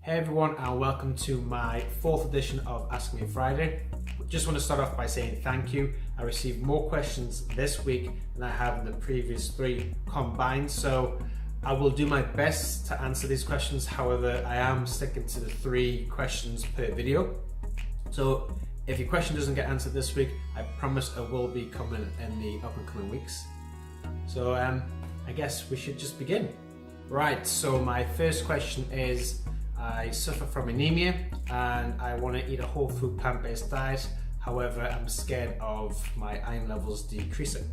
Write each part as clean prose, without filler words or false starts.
Hey everyone, and welcome to my 4th edition of Ask Me Friday. Just want to start off by saying thank you. I received more questions this week than I have in the previous 3 combined, so I will do my best to answer these questions. However, I am sticking to the 3 questions per video. So if your question doesn't get answered this week, I promise it will be coming in the up and coming weeks. So I guess we should just begin. Right, so my first question is, I suffer from anemia and I want to eat a whole food plant-based diet. However, I'm scared of my iron levels decreasing.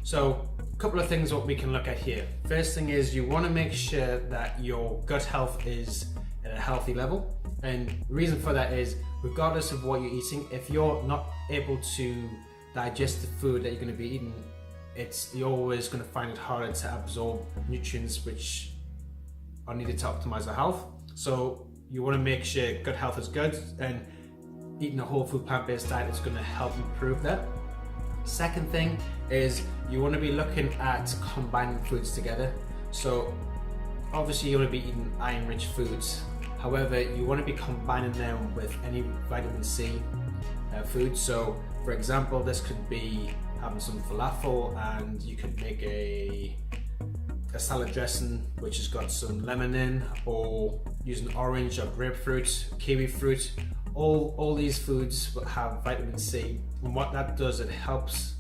So a couple of things what we can look at here. First thing is you want to make sure that your gut health is at a healthy level. And the reason for that is, regardless of what you're eating, if you're not able to digest the food that you're going to be eating, you're always going to find it harder to absorb nutrients which are needed to optimize our health. So you want to make sure gut health is good, and eating a whole food plant-based diet is going to help improve that. Second thing is you want to be looking at combining foods together. So obviously you want to be eating iron-rich foods. However, you want to be combining them with any vitamin C food. So for example, this could be having some falafel, and you could make a salad dressing which has got some lemon in, or using orange or grapefruit, kiwi fruit. All these foods will have vitamin C, and what that does, it helps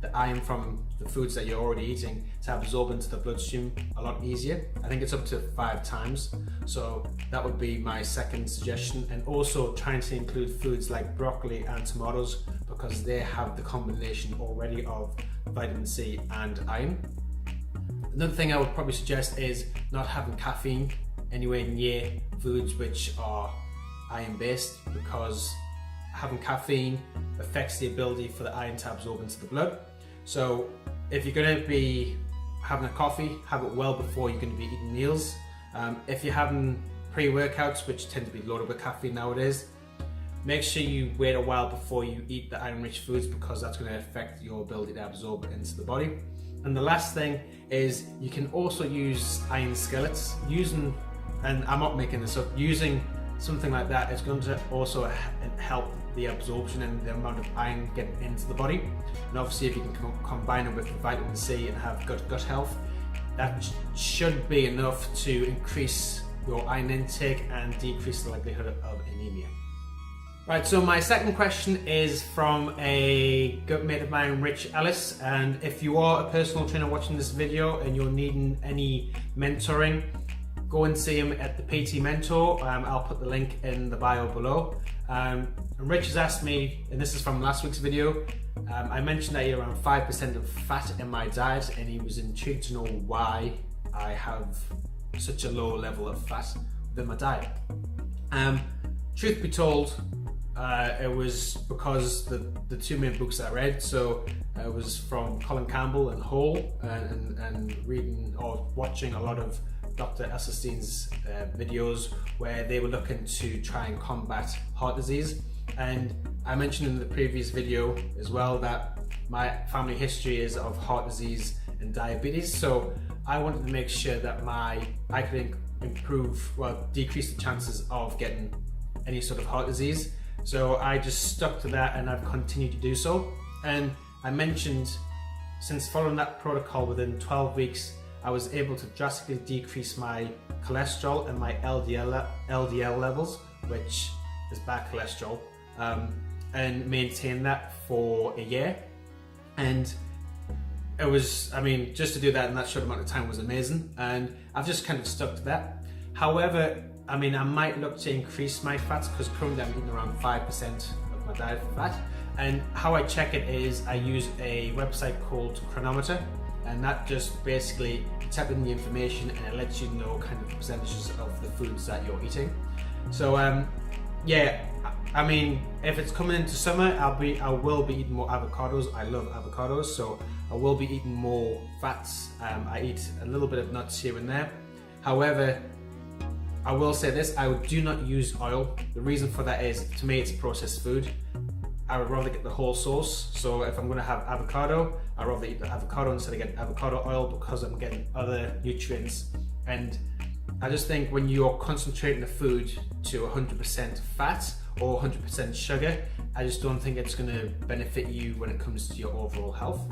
the iron from the foods that you're already eating to absorb into the bloodstream a lot easier. I think it's up to 5 times. So that would be my second suggestion. And also trying to include foods like broccoli and tomatoes, because they have the combination already of vitamin C and iron. Another thing I would probably suggest is not having caffeine anywhere near foods which are iron based, because having caffeine affects the ability for the iron to absorb into the blood. So if you're going to be having a coffee, have it well before you're going to be eating meals. If you're having pre-workouts, which tend to be loaded with caffeine nowadays, make sure you wait a while before you eat the iron-rich foods, because that's going to affect your ability to absorb it into the body. And the last thing is you can also use iron skillets. And I'm not making this up, using something like that is going to also help the absorption and the amount of iron getting into the body. And obviously if you can combine it with vitamin C and have good gut health, that should be enough to increase your iron intake and decrease the likelihood of anemia. Right, so my second question is from a good mate of mine, Rich Ellis. And if you are a personal trainer watching this video and you're needing any mentoring, go and see him at the PT Mentor. I'll put the link in the bio below. And Rich has asked me, and this is from last week's video, I mentioned that I eat around 5% of fat in my diet, and he was intrigued to know why I have such a low level of fat within my diet. Truth be told, it was because the 2 main books I read, so it was from Colin Campbell and Hall, and reading or watching a lot of Dr. Esselstyn's videos where they were looking to try and combat heart disease. And I mentioned in the previous video as well that my family history is of heart disease and diabetes, so I wanted to make sure that I could decrease the chances of getting any sort of heart disease. So I just stuck to that, and I've continued to do so. And I mentioned, since following that protocol, within 12 weeks I was able to drastically decrease my cholesterol and my LDL levels, which is bad cholesterol, and maintain that for a year. And it was, just to do that in that short amount of time was amazing, and I've just kind of stuck to that. However, I might look to increase my fats, because currently I'm eating around 5% of my diet for fat. And how I check it is I use a website called Chronometer, and that just basically type in the information and it lets you know kind of percentages of the foods that you're eating. So yeah, if it's coming into summer, I will be eating more avocados. I love avocados, so I will be eating more fats. I eat a little bit of nuts here and there. However, I will say this, I do not use oil. The reason for that is, to me, it's processed food. I would rather get the whole sauce. So if I'm going to have avocado, I'd rather eat the avocado instead of getting avocado oil, because I'm getting other nutrients. And I just think when you're concentrating the food to 100% fat or 100% sugar, I just don't think it's going to benefit you when it comes to your overall health.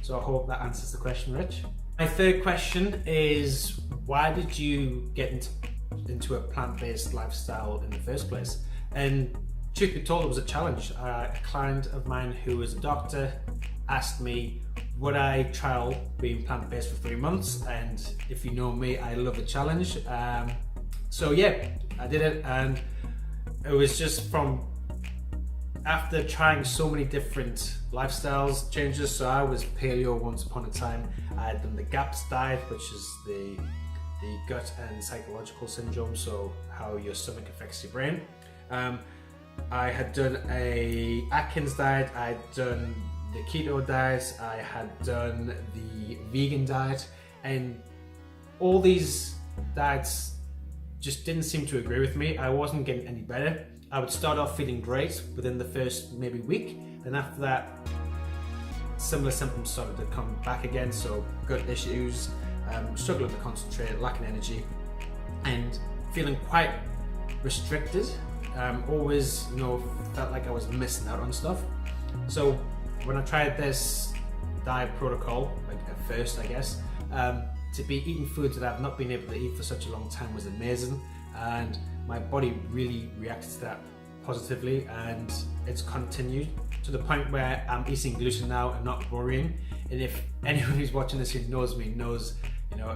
So I hope that answers the question, Rich. My third question is, why did you get into a plant-based lifestyle in the first place? And truth be told, it was a challenge. A client of mine who is a doctor asked me, would I trial being plant-based for 3 months? And if you know me, I love a challenge. So yeah, I did it, and it was just from after trying so many different lifestyles changes. So I was paleo once upon a time. I had done the GAPS diet, which is the gut and psychological syndrome, so how your stomach affects your brain. I had done a Atkins diet, I'd done the keto diet, I had done the vegan diet, and all these diets just didn't seem to agree with me. I wasn't getting any better. I would start off feeling great within the first maybe week, and after that similar symptoms started to come back again. So gut issues, struggling to concentrate, lacking energy, and feeling quite restricted. Always, felt like I was missing out on stuff. So when I tried this diet protocol, like at first, I guess, to be eating foods that I've not been able to eat for such a long time was amazing, and my body really reacted to that positively, and it's continued to the point where I'm eating gluten now and not worrying. And if anyone who's watching this who knows me knows,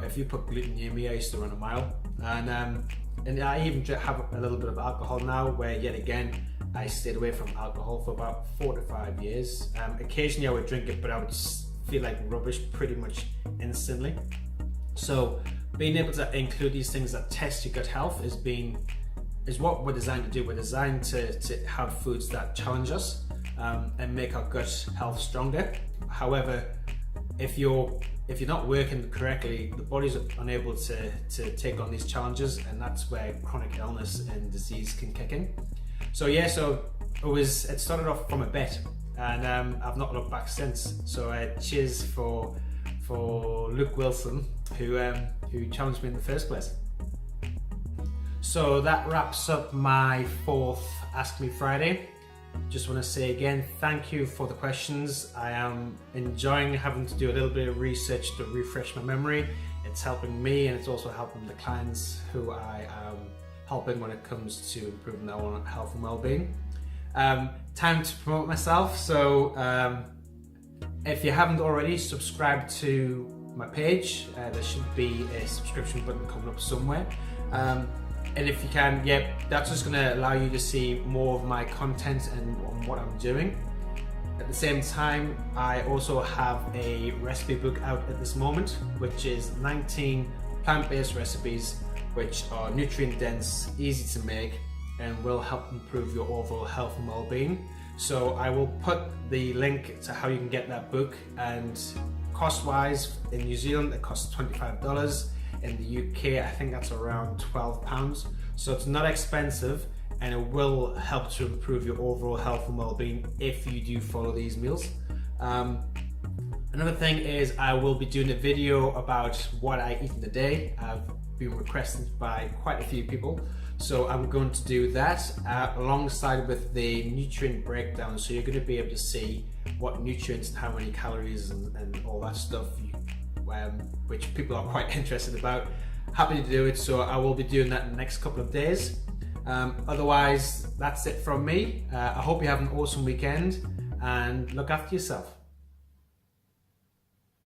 if you put gluten near me, I used to run a mile. And I even have a little bit of alcohol now, where yet again I stayed away from alcohol for about 4 to 5 years. Occasionally I would drink it, but I would feel like rubbish pretty much instantly. So being able to include these things that test your gut health is what we're designed to do. We're designed to have foods that challenge us and make our gut health stronger. However, if you're not working correctly, the body's unable to take on these challenges, and that's where chronic illness and disease can kick in. So yeah, it started off from a bet, and I've not looked back since. So cheers for Luke Wilson, who challenged me in the first place. So that wraps up my 4th Ask Me Friday. Just want to say again, thank you for the questions. I am enjoying having to do a little bit of research to refresh my memory. It's helping me, and it's also helping the clients who I am helping when it comes to improving their own health and well-being. Time to promote myself. So if you haven't already subscribed to my page, there should be a subscription button coming up somewhere. And if you can, that's just going to allow you to see more of my content and what I'm doing. At the same time, I also have a recipe book out at this moment, which is 19 plant-based recipes which are nutrient dense, easy to make, and will help improve your overall health and well-being. So I will put the link to how you can get that book, and cost-wise, in New Zealand it costs $25. In the UK, I think that's around £12. So it's not expensive, and it will help to improve your overall health and well-being if you do follow these meals. Another thing is I will be doing a video about what I eat in a day. I've been requested by quite a few people, so I'm going to do that alongside with the nutrient breakdown. So you're going to be able to see what nutrients and how many calories and all that stuff which people are quite interested about. Happy to do it, so I will be doing that in the next couple of days. Otherwise, that's it from me. I hope you have an awesome weekend, and look after yourself.